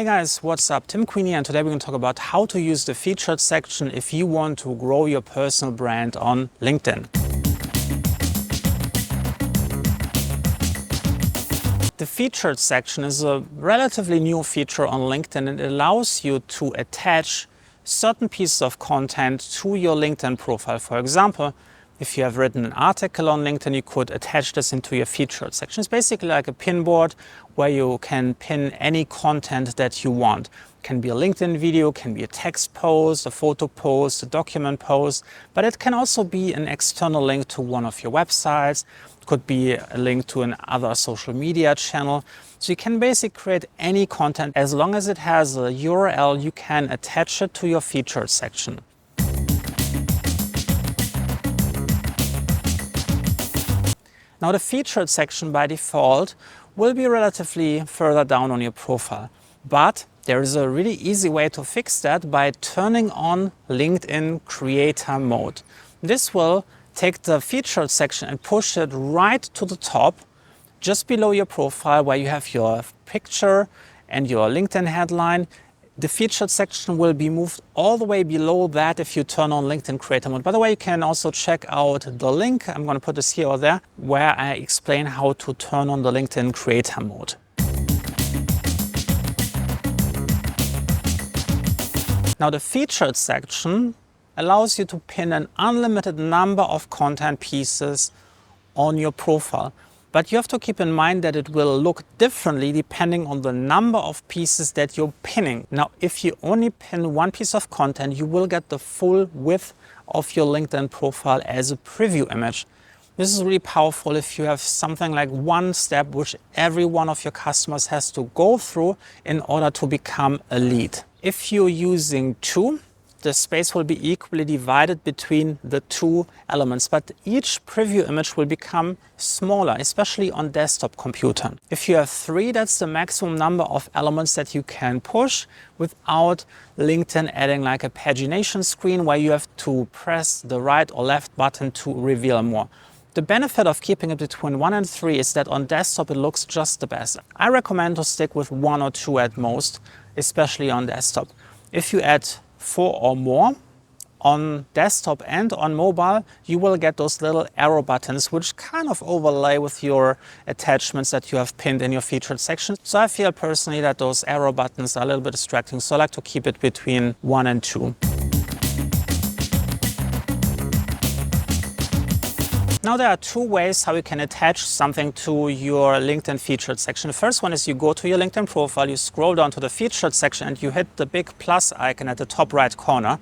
guys, what's up? Tim Queenie, and today we're going to talk about how to use the featured section if you want to grow your personal brand on LinkedIn. The featured section is a relatively new feature on LinkedIn, and it allows you to attach certain pieces of content to your LinkedIn profile. For example, if you have written an article on LinkedIn, you could attach this into your featured section. It's basically like a pin board where you can pin any content that you want. It can be a LinkedIn video, can be a text post, a photo post, a document post, but it can also be an external link to one of your websites. It could be a link to another social media channel. So you can basically create any content as long as it has a URL, you can attach it to your featured section. Now the featured section by default will be relatively further down on your profile, but there is a really easy way to fix that by turning on LinkedIn Creator Mode. This will take the featured section and push it right to the top, just below your profile where you have your picture and your LinkedIn headline. The featured section will be moved all the way below that if you turn on LinkedIn Creator Mode. By the way, you can also check out the link, I'm going to put this here or there, where I explain how to turn on the LinkedIn Creator Mode. Now the featured section allows you to pin an unlimited number of content pieces on your profile. But you have to keep in mind that it will look differently depending on the number of pieces that you're pinning. Now, if you only pin one piece of content, you will get the full width of your LinkedIn profile as a preview image. This is really powerful if you have something like one step which every one of your customers has to go through in order to become a lead. If you're using two, the space will be equally divided between the two elements, but each preview image will become smaller, especially on desktop computer. If you have three, that's the maximum number of elements that you can push without LinkedIn adding like a pagination screen where you have to press the right or left button to reveal more. The benefit of keeping it between 1 and 3 is that on desktop it looks just the best. I recommend to stick with 1 or 2 at most, especially on desktop. If you add 4 or more on desktop and on mobile, you will get those little arrow buttons which kind of overlay with your attachments that you have pinned in your featured section. So I feel personally that those arrow buttons are a little bit distracting, so I like to keep it between 1 and 2. Now there are two ways how you can attach something to your LinkedIn featured section. The first one is you go to your LinkedIn profile, you scroll down to the featured section and you hit the big plus icon at the top right corner.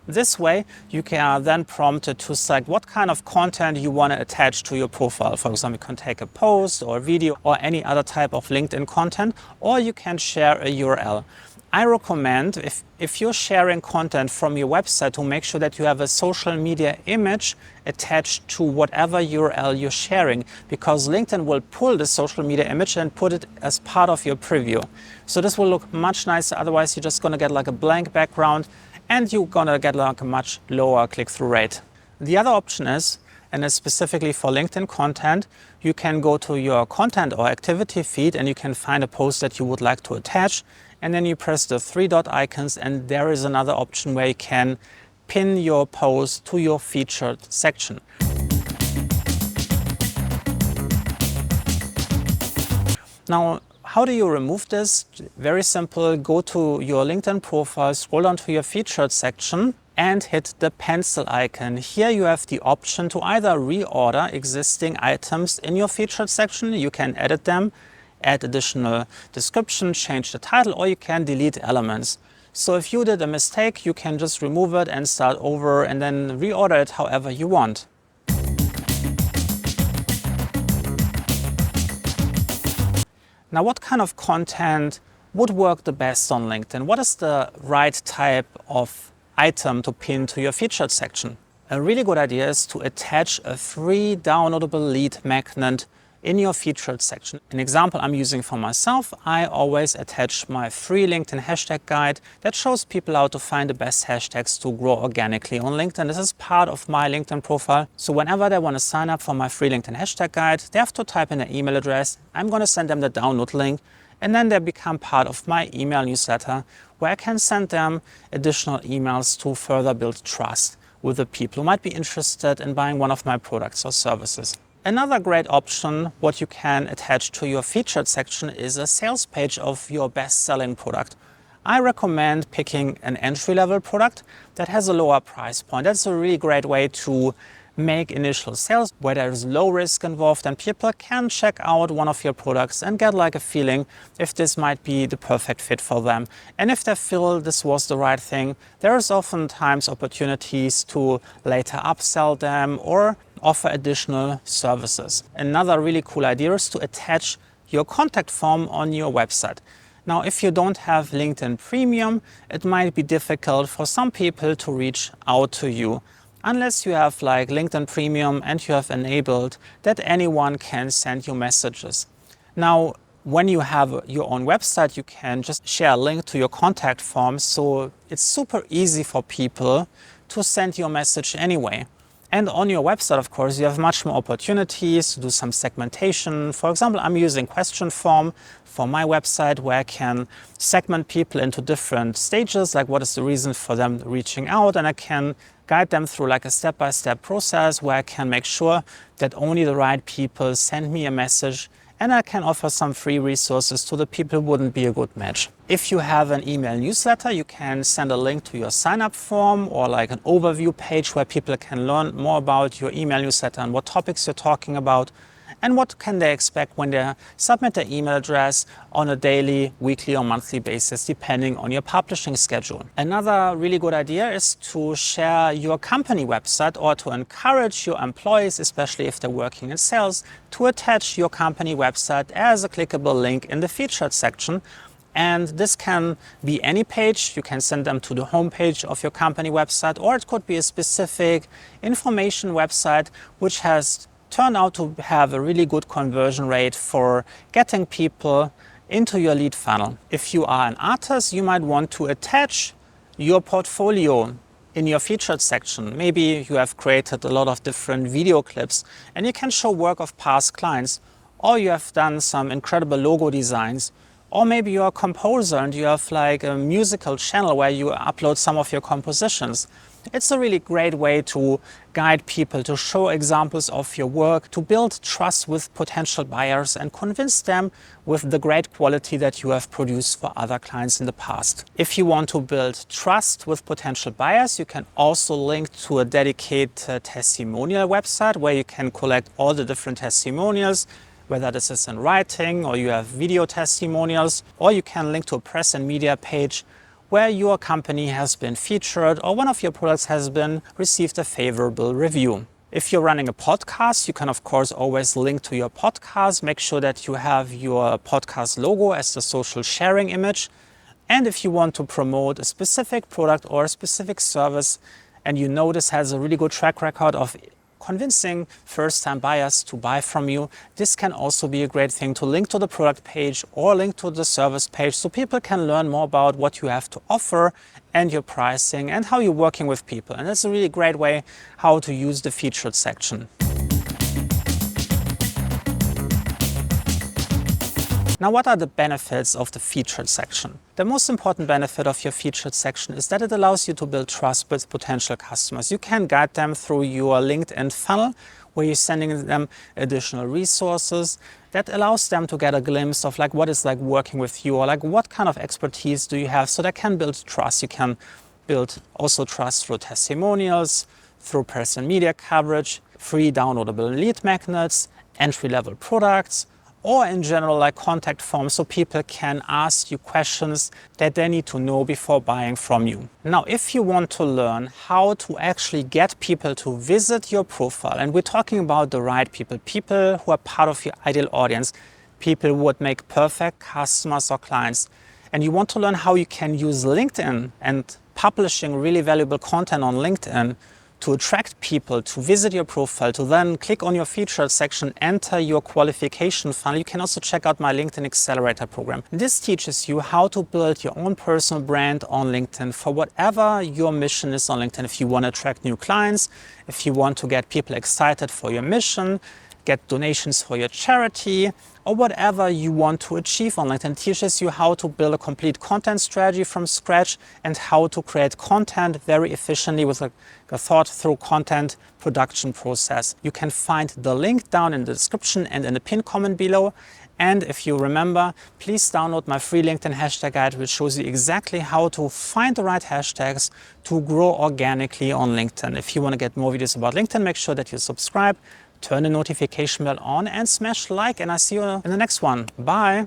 This way you are then prompted to select what kind of content you want to attach to your profile. For example, you can take a post or a video or any other type of LinkedIn content, or you can share a URL. I recommend, if you're sharing content from your website, to make sure that you have a social media image attached to whatever URL you're sharing, because LinkedIn will pull the social media image and put it as part of your preview. So this will look much nicer, otherwise you're just going to get like a blank background and you're going to get like a much lower click-through rate. The other option is, and it's specifically for LinkedIn content, you can go to your content or activity feed and you can find a post that you would like to attach. And then you press the 3 dot icons and there is another option where you can pin your post to your featured section. Now, how do you remove this? Very simple. Go to your LinkedIn profile, scroll down to your featured section and hit the pencil icon. Here you have the option to either reorder existing items in your featured section. You can edit them, add additional description, change the title, or you can delete elements. So if you did a mistake, you can just remove it and start over and then reorder it however you want. Now, what kind of content would work the best on LinkedIn? What is the right type of item to pin to your featured section? A really good idea is to attach a free downloadable lead magnet in your featured section. An example I'm using for myself, I always attach my free LinkedIn hashtag guide that shows people how to find the best hashtags to grow organically on LinkedIn. This is part of my LinkedIn profile. So whenever they want to sign up for my free LinkedIn hashtag guide, they have to type in their email address. I'm going to send them the download link and then they become part of my email newsletter, where I can send them additional emails to further build trust with the people who might be interested in buying one of my products or services. Another great option, what you can attach to your featured section, is a sales page of your best-selling product. I recommend picking an entry-level product that has a lower price point. That's a really great way to make initial sales where there is low risk involved and people can check out one of your products and get like a feeling if this might be the perfect fit for them. And if they feel this was the right thing, there is oftentimes opportunities to later upsell them or offer additional services. Another really cool idea is to attach your contact form on your website. Now, if you don't have LinkedIn Premium, it might be difficult for some people to reach out to you, unless you have like LinkedIn Premium and you have enabled that anyone can send you messages. Now, when you have your own website, you can just share a link to your contact form, so it's super easy for people to send you a message anyway. And on your website, of course, you have much more opportunities to do some segmentation. For example, I'm using question form for my website where I can segment people into different stages, like what is the reason for them reaching out, and I can guide them through like a step-by-step process where I can make sure that only the right people send me a message, and I can offer some free resources to the people who wouldn't be a good match. If you have an email newsletter, you can send a link to your sign-up form or like an overview page where people can learn more about your email newsletter and what topics you're talking about and what can they expect when they submit their email address on a daily, weekly or monthly basis, depending on your publishing schedule. Another really good idea is to share your company website or to encourage your employees, especially if they're working in sales, to attach your company website as a clickable link in the featured section. And this can be any page. You can send them to the homepage of your company website, or it could be a specific information website which has turned out to have a really good conversion rate for getting people into your lead funnel. If you are an artist, you might want to attach your portfolio in your featured section. Maybe you have created a lot of different video clips and you can show work of past clients, or you have done some incredible logo designs. Or maybe you're a composer and you have like a musical channel where you upload some of your compositions. It's a really great way to guide people, to show examples of your work, to build trust with potential buyers and convince them with the great quality that you have produced for other clients in the past. If you want to build trust with potential buyers, you can also link to a dedicated testimonial website where you can collect all the different testimonials, whether this is in writing or you have video testimonials, or you can link to a press and media page where your company has been featured or one of your products has been received a favorable review. If you're running a podcast, you can of course always link to your podcast. Make sure that you have your podcast logo as the social sharing image. And if you want to promote a specific product or a specific service and you know this has a really good track record of convincing first-time buyers to buy from you, this can also be a great thing to link to the product page or link to the service page so people can learn more about what you have to offer and your pricing and how you're working with people. And that's a really great way how to use the featured section. Now, what are the benefits of the featured section? The most important benefit of your featured section is that it allows you to build trust with potential customers. You can guide them through your LinkedIn funnel where you're sending them additional resources that allows them to get a glimpse of like what it's like working with you or like what kind of expertise do you have, so they can build trust. You can build also trust through testimonials, through press and media coverage, free downloadable lead magnets, entry-level products, or in general like contact forms so people can ask you questions that they need to know before buying from you. Now, if you want to learn how to actually get people to visit your profile, and we're talking about the right people, people who are part of your ideal audience, people who would make perfect customers or clients, and you want to learn how you can use LinkedIn and publishing really valuable content on LinkedIn to attract people to visit your profile, to then click on your featured section, enter your qualification funnel, you can also check out my LinkedIn Accelerator program. This teaches you how to build your own personal brand on LinkedIn for whatever your mission is on LinkedIn. If you want to attract new clients, if you want to get people excited for your mission, get donations for your charity, or whatever you want to achieve on LinkedIn. It teaches you how to build a complete content strategy from scratch and how to create content very efficiently with a thought through content production process. You can find the link down in the description and in the pinned comment below. And if you remember, please download my free LinkedIn hashtag guide, which shows you exactly how to find the right hashtags to grow organically on LinkedIn. If you want to get more videos about LinkedIn, make sure that you subscribe, turn the notification bell on and smash like, and I see you in the next one. Bye.